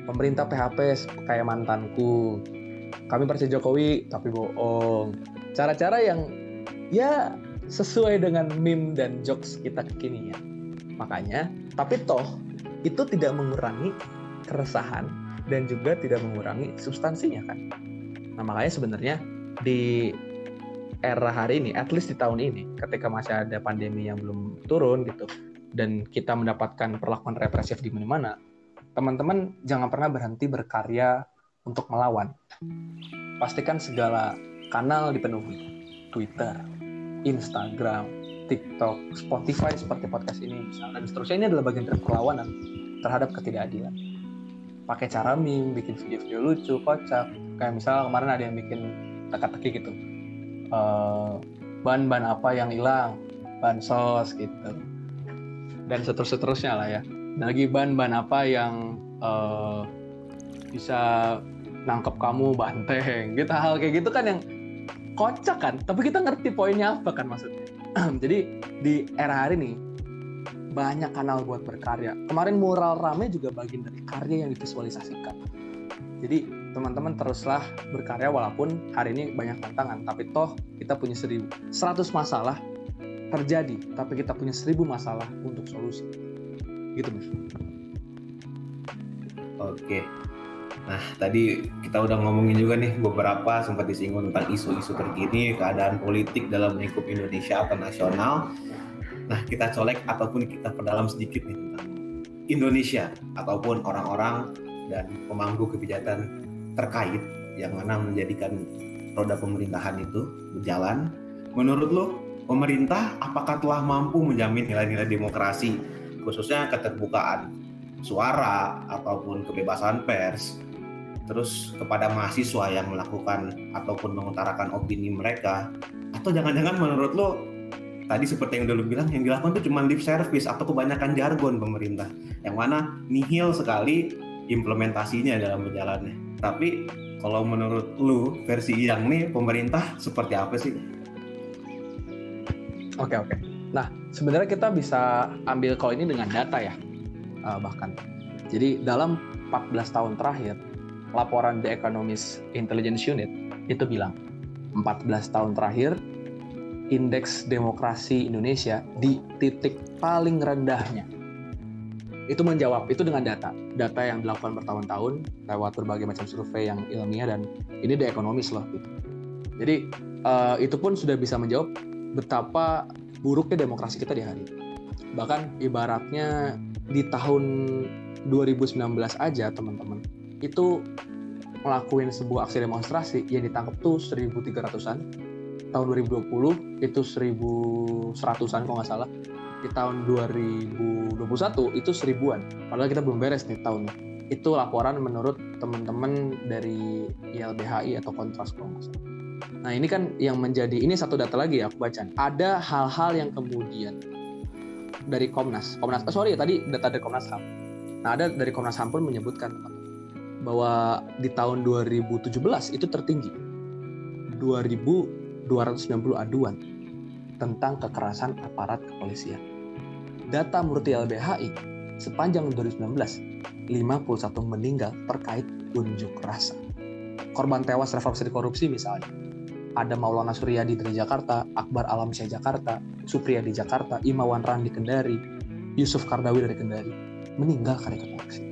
Pemerintah PHP kayak mantanku. Kami percaya Jokowi tapi bohong. Cara-cara yang ya sesuai dengan meme dan jokes kita kekinian. Makanya, tapi toh itu tidak mengurangi keresahan dan juga tidak mengurangi substansinya kan. Nah makanya sebenarnya di era hari ini, at least di tahun ini, ketika masih ada pandemi yang belum turun gitu, dan kita mendapatkan perlakuan represif di mana-mana, teman-teman jangan pernah berhenti berkarya untuk melawan. Pastikan segala kanal dipenuhi, Twitter, Instagram, TikTok, Spotify seperti podcast ini misalnya, dan seterusnya. Ini adalah bagian dari perlawanan terhadap ketidakadilan. Pakai cara meme, bikin video-video lucu, kocak. Kayak misalnya kemarin ada yang bikin teka-teki gitu. Bahan-bahan apa yang hilang? Bansos gitu. Dan seterusnya lah ya. Dan lagi bahan-bahan apa yang bisa nangkep kamu banteng. Gitu, hal kayak gitu kan yang kocak kan. Tapi kita ngerti poinnya apa kan maksudnya. Jadi di era hari ini banyak kanal buat berkarya. Kemarin mural rame juga bagian dari karya yang divisualisasikan. Jadi teman-teman teruslah berkarya walaupun hari ini banyak tantangan. Tapi toh kita punya 100 masalah terjadi. Tapi kita punya 1000 masalah untuk solusi. Gitu Mas. Oke. Nah tadi kita udah ngomongin juga nih beberapa sempat disinggung tentang isu-isu terkini, keadaan politik dalam lingkup Indonesia atau nasional. Nah, kita colek ataupun kita perdalam sedikit nih tentang Indonesia ataupun orang-orang dan pemangku kebijakan terkait yang mana menjadikan roda pemerintahan itu berjalan. Menurut lo, pemerintah apakah telah mampu menjamin nilai-nilai demokrasi, khususnya keterbukaan suara ataupun kebebasan pers, terus kepada mahasiswa yang melakukan ataupun mengutarakan opini mereka? Atau jangan-jangan menurut lo tadi seperti yang dulu bilang, yang dilakukan itu cuma lip service atau kebanyakan jargon pemerintah, yang mana nihil sekali implementasinya dalam berjalannya. Tapi kalau menurut lu versi yang nih pemerintah seperti apa sih? Oke. Nah sebenarnya kita bisa ambil kalau ini dengan data ya, bahkan. Jadi dalam 14 tahun terakhir, laporan The Economist Intelligence Unit itu bilang 14 tahun terakhir indeks demokrasi Indonesia di titik paling rendahnya. Itu menjawab, itu dengan data yang dilakukan bertahun-tahun lewat berbagai macam survei yang ilmiah, dan ini The Economist loh gitu. Jadi itu pun sudah bisa menjawab betapa buruknya demokrasi kita di hari ini. Bahkan ibaratnya di tahun 2019 aja teman-teman, itu ngelakuin sebuah aksi demonstrasi yang ditangkap tuh 1.300-an. Tahun 2020 itu 1.100-an kalau nggak salah. Di tahun 2021 itu 1000-an. Padahal kita belum beres nih tahunnya. Itu laporan menurut teman-teman dari YLBHI atau Kontras kalau nggak salah. Nah ini kan yang menjadi, ini satu data lagi ya aku baca. Ada hal-hal yang kemudian dari tadi data dari Komnas HAM. Nah ada dari Komnas HAM pun menyebutkan bahwa di tahun 2017 itu tertinggi. 2.290 aduan tentang kekerasan aparat kepolisian. Data menurut YLBHI, sepanjang 2019, 51 meninggal terkait unjuk rasa. Korban tewas reformasi korupsi misalnya. ada Maulana Suryadi dari Jakarta, Akbar Alamsyah Jakarta, Supriyadi Jakarta, Imawan Randi Kendari, Yusuf Kardawi dari Kendari, meninggal karena ikut aksi.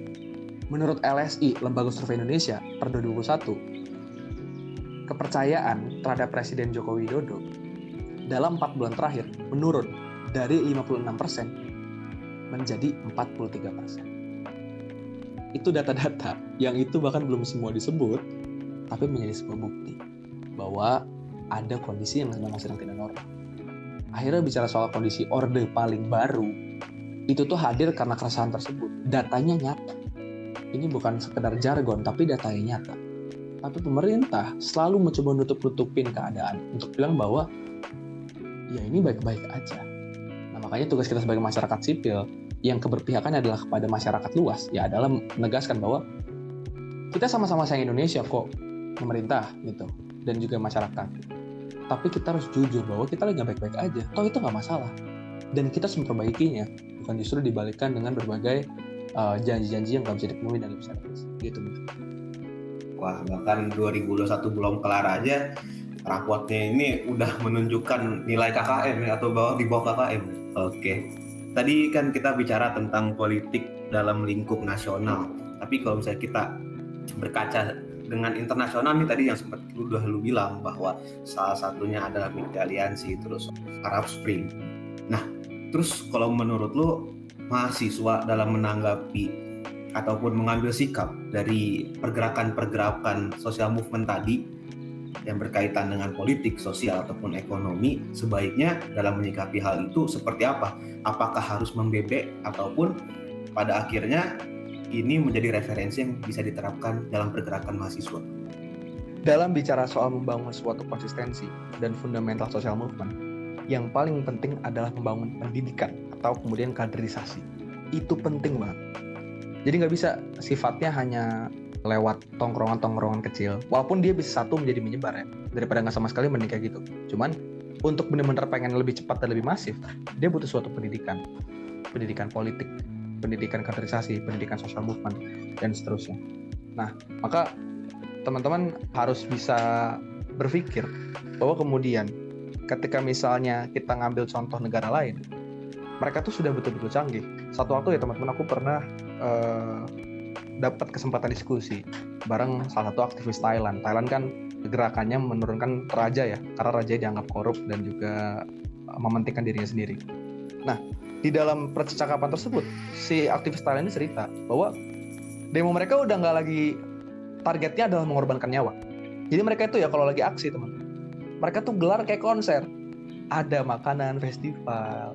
Menurut LSI, Lembaga Survei Indonesia, per 2021, kepercayaan terhadap Presiden Joko Widodo dalam 4 bulan terakhir menurun dari 56% menjadi 43%. Itu data-data yang itu bahkan belum semua disebut, tapi menjadi sebuah bukti bahwa ada kondisi yang memang sedang tidak normal. Akhirnya bicara soal kondisi orde paling baru, itu tuh hadir karena keresahan tersebut. Datanya nyata. Ini bukan sekedar jargon, tapi datanya nyata. Tapi pemerintah selalu mencoba nutup-nutupin keadaan untuk bilang bahwa ya ini baik-baik aja. Nah, makanya tugas kita sebagai masyarakat sipil yang keberpihakannya adalah kepada masyarakat luas, ya adalah menegaskan bahwa kita sama-sama sayang Indonesia kok, pemerintah gitu, dan juga masyarakat. Tapi kita harus jujur bahwa kita lagi nggak baik-baik aja. Toh itu nggak masalah. Dan kita harus memperbaikinya, bukan justru dibalikkan dengan berbagai janji-janji yang nggak bisa dipenuhi dan bisa gitu. Wah, bahkan 2021 belum kelar aja, rapotnya ini udah menunjukkan nilai KKM atau di bawah KKM. Oke. Tadi kan kita bicara tentang politik dalam lingkup nasional. Tapi kalau misalnya kita berkaca dengan internasional nih, tadi yang sempat lu bilang bahwa salah satunya adalah Military Aliansi, terus Arab Spring. Nah, terus kalau menurut lu mahasiswa dalam menanggapi ataupun mengambil sikap dari pergerakan-pergerakan social movement tadi yang berkaitan dengan politik, sosial, ataupun ekonomi, sebaiknya dalam menyikapi hal itu seperti apa? Apakah harus membebek ataupun pada akhirnya ini menjadi referensi yang bisa diterapkan dalam pergerakan mahasiswa? Dalam bicara soal membangun suatu konsistensi dan fundamental social movement, yang paling penting adalah membangun pendidikan atau kemudian kaderisasi. Itu penting banget. Jadi nggak bisa sifatnya hanya lewat tongkrongan-tongkrongan kecil, walaupun dia bisa satu menjadi menyebar ya, daripada nggak sama sekali mending kayak gitu. Cuman untuk benar-benar pengen lebih cepat dan lebih masif, dia butuh suatu pendidikan politik, pendidikan kaderisasi, pendidikan social movement, dan seterusnya. Nah, maka teman-teman harus bisa berpikir bahwa kemudian ketika misalnya kita ngambil contoh negara lain, mereka tuh sudah betul-betul canggih. Satu waktu ya teman-teman, aku pernah dapat kesempatan diskusi bareng salah satu aktivis Thailand. Thailand kan gerakannya menurunkan raja ya, karena raja dianggap korup dan juga mementingkan dirinya sendiri. Nah, di dalam percakapan tersebut, si aktivis Thailand ini cerita bahwa demo mereka udah nggak lagi targetnya adalah mengorbankan nyawa. Jadi mereka itu ya kalau lagi aksi teman-teman, mereka tuh gelar kayak konser, ada makanan, festival,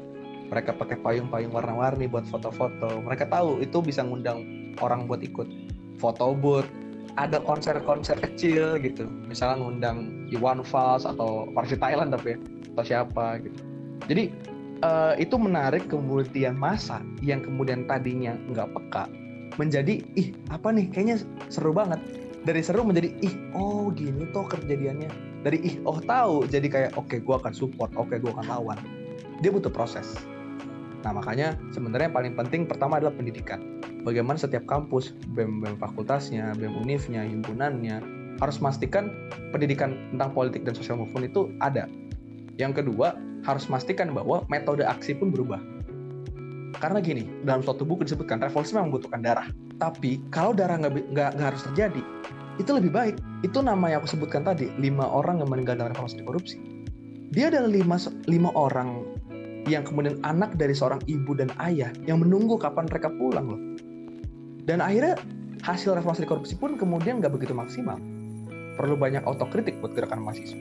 mereka pakai payung-payung warna-warni buat foto-foto. Mereka tahu itu bisa ngundang orang buat ikut foto booth, ada konser-konser kecil gitu, misalnya ngundang Iwan Fals atau Parsi Thailand tapi ya, atau siapa gitu. Jadi itu menarik kemudian masa yang kemudian tadinya nggak peka menjadi apa nih, kayaknya seru banget. Dari seru menjadi oh gini tuh kejadiannya. Dari tahu jadi kayak oke, gue akan support, oke, gue akan lawan. Dia butuh proses. Nah, makanya sebenarnya yang paling penting pertama adalah pendidikan. Bagaimana setiap kampus, BEM fakultasnya, BEM univnya, himpunannya harus memastikan pendidikan tentang politik dan social movement itu ada. Yang kedua, harus memastikan bahwa metode aksi pun berubah. Karena gini, dalam suatu buku disebutkan revolusi memang membutuhkan darah. Tapi kalau darah nggak harus terjadi, itu lebih baik. Itu nama yang aku sebutkan tadi, 5 orang yang meninggal dalam revolusi korupsi. Dia adalah 5 orang yang kemudian anak dari seorang ibu dan ayah yang menunggu kapan mereka pulang loh. Dan akhirnya hasil reformasi korupsi pun kemudian nggak begitu maksimal. Perlu banyak autokritik buat gerakan mahasiswa.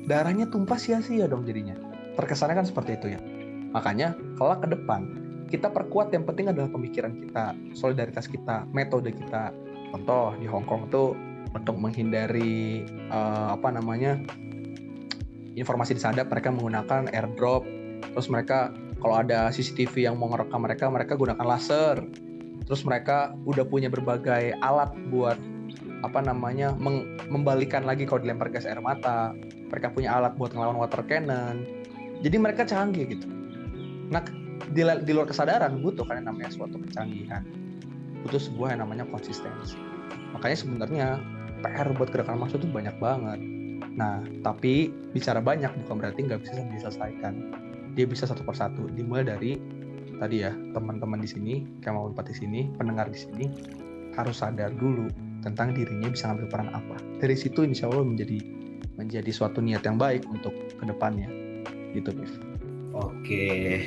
Darahnya tumpah sia-sia dong jadinya. Terkesannya kan seperti itu ya. Makanya kelak ke depan kita perkuat, yang penting adalah pemikiran kita, solidaritas kita, metode kita. Contoh di Hong Kong tuh untuk menghindari informasi disadap, mereka menggunakan airdrop. Terus mereka kalau ada CCTV yang mau ngerekam mereka gunakan laser. Terus mereka udah punya berbagai alat buat membalikan lagi kalau dilempar gas air mata. Mereka punya alat buat ngelawan water cannon. Jadi mereka canggih gitu. Nah, di luar kesadaran butuh kan yang namanya suatu kecanggihan. Butuh sebuah yang namanya konsistensi. Makanya sebenarnya PR buat gerakan mahasiswa itu banyak banget. Nah, tapi bicara banyak bukan berarti nggak bisa diselesaikan. Dia bisa satu persatu. Dimulai dari tadi ya, teman-teman di sini, kayak mau di sini, pendengar di sini harus sadar dulu tentang dirinya bisa ngambil peran apa. Dari situ insya Allah menjadi suatu niat yang baik untuk kedepannya. Gitu, Bif. Oke.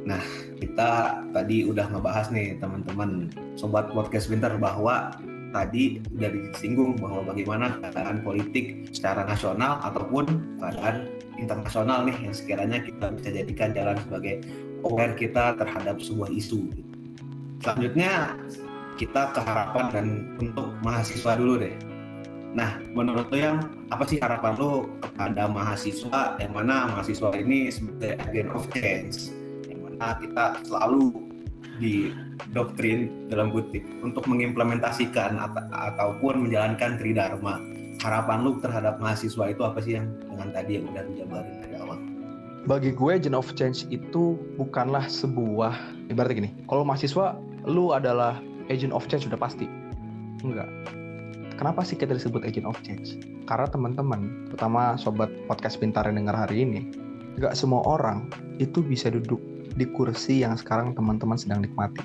Nah, kita tadi udah ngebahas nih teman-teman sobat podcast Pinter bahwa tadi udah disinggung bahwa bagaimana keadaan politik secara nasional ataupun keadaan internasional nih yang sekiranya kita bisa jadikan jalan sebagai aware kita terhadap sebuah isu. Selanjutnya kita ke harapan dan untuk mahasiswa dulu deh. Nah, menurut lo yang apa sih harapan lo kepada mahasiswa yang mana mahasiswa ini sebagai agent of change, yang mana kita selalu didoktrin dalam kutip untuk mengimplementasikan ataupun menjalankan tridharma. Harapan lu terhadap mahasiswa itu apa sih yang dengan tadi yang udah dijabarin dari awal? Bagi gue agent of change itu bukanlah sebuah, ibaratnya gini, kalau mahasiswa lu adalah agent of change sudah pasti. Enggak. Kenapa sih kita disebut agent of change? Karena teman-teman, terutama sobat podcast Pintar yang dengar hari ini, enggak semua orang itu bisa duduk di kursi yang sekarang teman-teman sedang nikmati.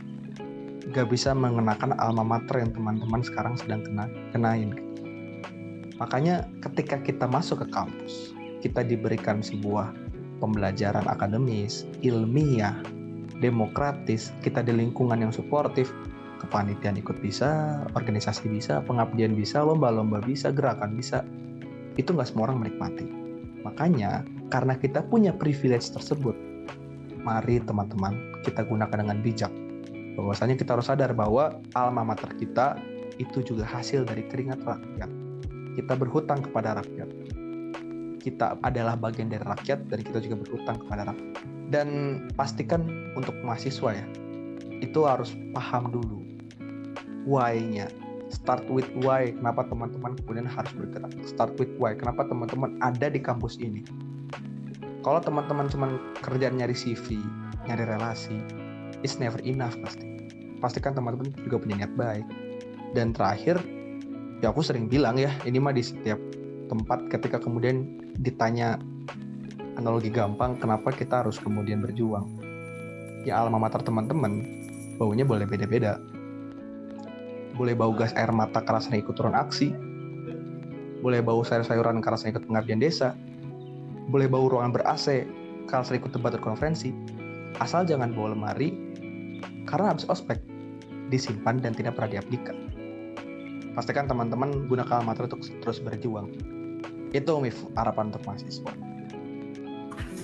Gak bisa mengenakan alma mater yang teman-teman sekarang sedang kenain. Makanya ketika kita masuk ke kampus, kita diberikan sebuah pembelajaran akademis, ilmiah, demokratis, kita di lingkungan yang suportif, kepanitiaan ikut bisa, organisasi bisa, pengabdian bisa, lomba-lomba bisa, gerakan bisa. Itu nggak semua orang menikmati. Makanya karena kita punya privilege tersebut, mari teman-teman kita gunakan dengan bijak. Bahwasanya kita harus sadar bahwa alma mater kita itu juga hasil dari keringat rakyat. Kita berhutang kepada rakyat. Kita adalah bagian dari rakyat dan kita juga berhutang kepada rakyat. Dan pastikan untuk mahasiswa ya, itu harus paham dulu why-nya. Start with why. Kenapa teman-teman kemudian harus bergerak? Start with why. Kenapa teman-teman ada di kampus ini? Kalau teman-teman cuma kerjaan nyari CV, nyari relasi, it's never enough pasti. Pastikan teman-teman juga punya niat baik. Dan terakhir, ya aku sering bilang ya, ini mah di setiap tempat ketika kemudian ditanya analogi gampang, kenapa kita harus kemudian berjuang? Ya alma mater teman-teman, baunya boleh beda-beda. Boleh bau gas air mata karena sering ikut turun aksi, boleh bau sayur-sayuran karena sering ikut pengabdian desa, boleh bau ruangan ber-AC karena sering ikut debat konferensi. Asal jangan bawa lemari karena habis ospek, disimpan dan tidak pernah diabdikan. Pastikan teman-teman gunakan alma mater untuk terus berjuang. Itu Mif, harapan untuk mahasiswa.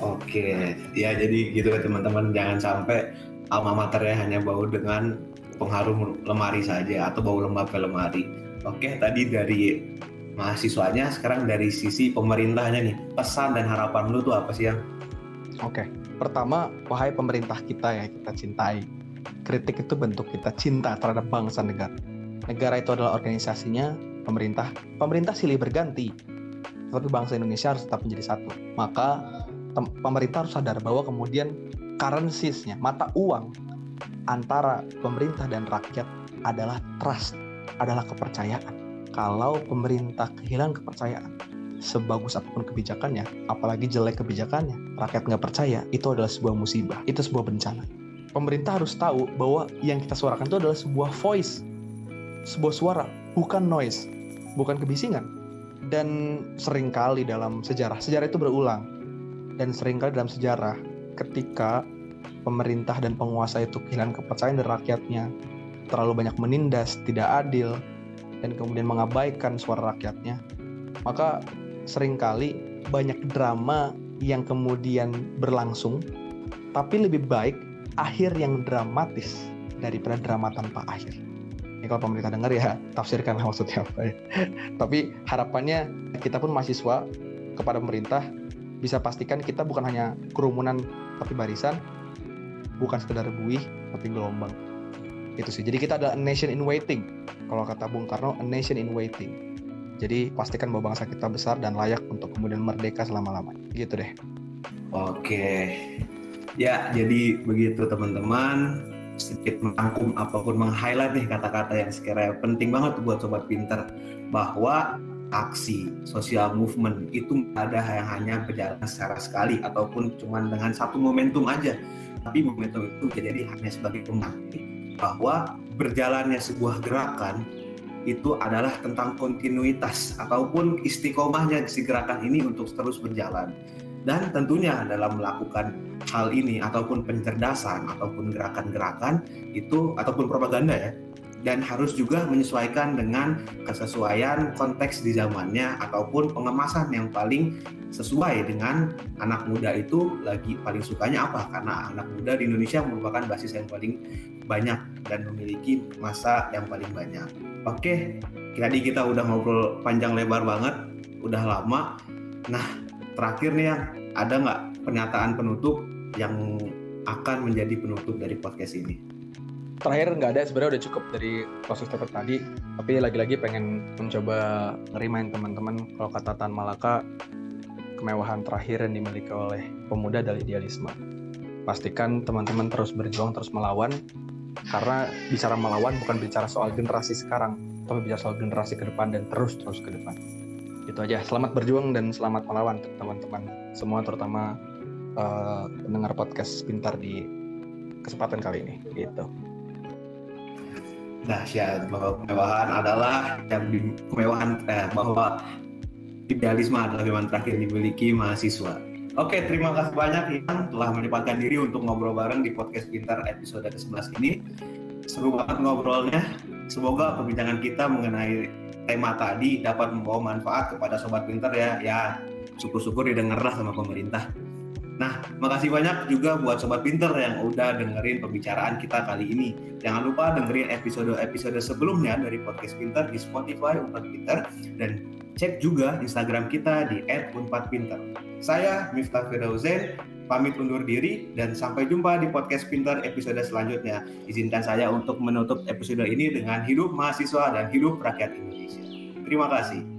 Oke, ya jadi gitu ya teman-teman, jangan sampai alma maternya hanya bau dengan pengharum lemari saja atau bau lembab ke lemari. Oke, tadi dari mahasiswanya, sekarang dari sisi pemerintahnya nih, pesan dan harapan lu tuh apa sih yang? Oke, pertama, wahai pemerintah kita ya, kita cintai. Kritik itu bentuk kita cinta terhadap bangsa negara. Negara itu adalah organisasinya, pemerintah silih berganti, tapi bangsa Indonesia harus tetap menjadi satu. Maka pemerintah harus sadar bahwa kemudian currencies-nya, mata uang antara pemerintah dan rakyat adalah trust, adalah kepercayaan. Kalau pemerintah kehilangan kepercayaan, sebagus apapun kebijakannya, apalagi jelek kebijakannya, rakyat nggak percaya, itu adalah sebuah musibah, itu sebuah bencana. Pemerintah harus tahu bahwa yang kita suarakan itu adalah sebuah voice, sebuah suara, bukan noise, bukan kebisingan. Dan seringkali dalam sejarah itu berulang. Dan seringkali dalam sejarah, ketika pemerintah dan penguasa itu kehilangan kepercayaan dari rakyatnya, terlalu banyak menindas, tidak adil, dan kemudian mengabaikan suara rakyatnya, maka seringkali banyak drama yang kemudian berlangsung, tapi lebih baik akhir yang dramatis daripada drama tanpa akhir. Ini kalau pemerintah dengar ya, tafsirkan maksudnya apa ya. Tapi harapannya kita pun mahasiswa kepada pemerintah bisa pastikan kita bukan hanya kerumunan tapi barisan, bukan sekedar buih tapi gelombang. Itu sih. Jadi kita adalah a nation in waiting. Kalau kata Bung Karno, a nation in waiting. Jadi pastikan bahwa bangsa kita besar dan layak untuk kemudian merdeka selama-lamanya. Gitu deh. Oke. Ya, jadi begitu teman-teman. Sedikit merangkum apapun, meng-highlight nih kata-kata yang sekiranya penting banget buat Sobat Pinter. Bahwa aksi, social movement itu nggak ada yang hanya berjalan secara sekali ataupun cuma dengan satu momentum aja. Tapi momentum itu jadi hanya sebagai pemantik bahwa berjalannya sebuah gerakan itu adalah tentang kontinuitas ataupun istiqomahnya si gerakan ini untuk terus berjalan. Dan tentunya dalam melakukan hal ini ataupun pencerdasan ataupun gerakan-gerakan itu ataupun propaganda ya, dan harus juga menyesuaikan dengan kesesuaian konteks di zamannya ataupun pengemasan yang paling sesuai dengan anak muda itu lagi paling sukanya apa, karena anak muda di Indonesia merupakan basis yang paling banyak dan memiliki masa yang paling banyak. Oke, tadi kita udah ngobrol panjang lebar banget, udah lama. Nah, terakhir nih yang ada nggak pernyataan penutup yang akan menjadi penutup dari podcast ini? Terakhir nggak ada, sebenarnya udah cukup dari proses tadi, tapi lagi-lagi pengen mencoba ngerimain teman-teman kalau kata Tan Malaka, kemewahan terakhir yang dimiliki oleh pemuda adalah idealisme. Pastikan teman-teman terus berjuang, terus melawan, karena bicara melawan bukan bicara soal generasi sekarang, tapi bicara soal generasi ke depan dan terus ke depan. Itu aja, selamat berjuang dan selamat melawan teman-teman semua, terutama pendengar podcast Pintar di kesempatan kali ini gitu. Dahsyat, bahwa kemewahan adalah bahwa idealisme adalah kemewahan terakhir dimiliki mahasiswa. Oke, terima kasih banyak Ian telah menyempatkan diri untuk ngobrol bareng di podcast Pintar episode ke-11 ini. Seru banget ngobrolnya. Semoga perbincangan kita mengenai tema tadi dapat membawa manfaat kepada Sobat Pintar ya. Ya, syukur-syukur didengarlah sama pemerintah. Nah, makasih banyak juga buat Sobat Pintar yang udah dengerin pembicaraan kita kali ini. Jangan lupa dengerin episode-episode sebelumnya dari podcast Pintar di Spotify Unpad Pintar, dan cek juga Instagram kita di @unpadpintar. Saya Miftah Firdausen, pamit undur diri dan sampai jumpa di podcast Pintar episode selanjutnya. Izinkan saya untuk menutup episode ini dengan hidup mahasiswa dan hidup rakyat Indonesia. Terima kasih.